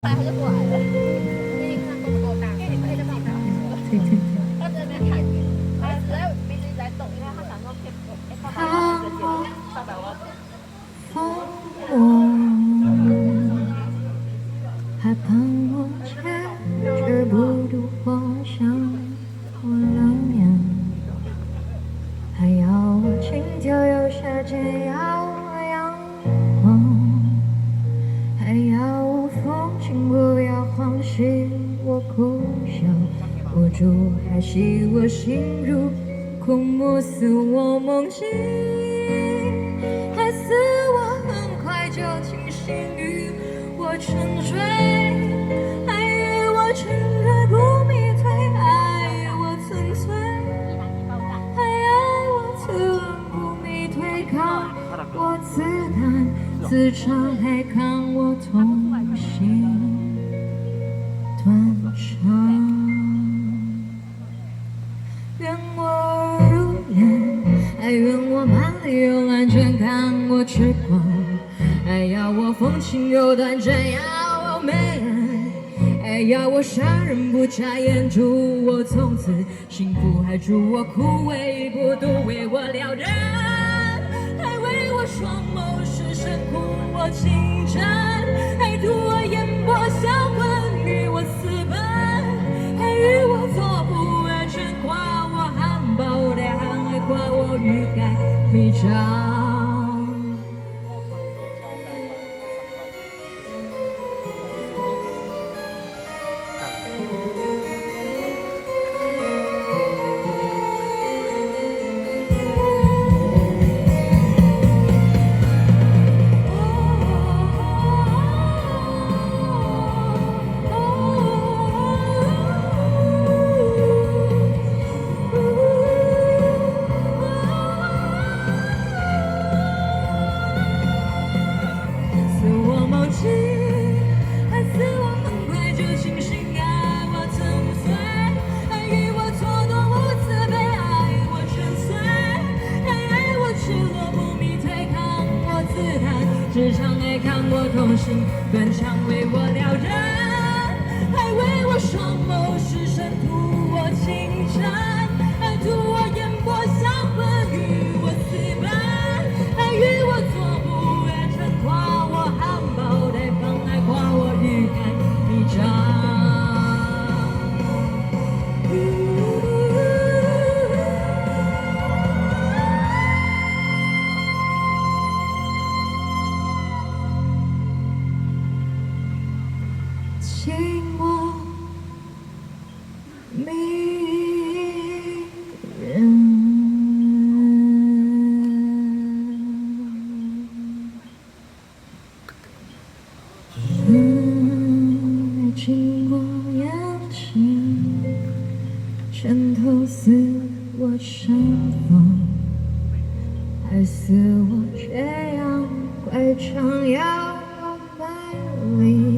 来他就过来了，给你看够大，给你拍个照片。他在那边看你，他一直在鼻子一直在动，因为他想说可以，爸爸要这个节目，爸爸我要。还盼我却不渡我想我冷眼，还要我轻佻又下贱，要我阳光，还要我风情不要欢喜，我苦笑，我住还惜我心如枯木，似我梦境，还似我很快就清醒于我沉醉，爱与我沉醉不迷醉，爱与我纯粹，还要我自问不迷对抗，我自弹自唱，还看我痛心断肠。愿我如烟，还愿我满里有安全看我痴狂，还要我风情又短暂，要我美人，还要我杀人不眨眼，祝我从此幸福，还祝我枯萎不渡，为我撩人，还为我双眸失神，苦我情真，还图我眼波销魂，与我私奔，还与我做不安全，夸我含苞待放，还夸我欲盖弥彰。时常爱看我痛心，断肠为我撩人，还为我双眸失神，图我情真，还图我眼波销魂，与我私奔，还与我做不愿成，夸我含苞待放，还夸我欲盖弥彰。寂寞迷人，爱经过眼睛，渗透似我身风，还似我这样乖张要美丽。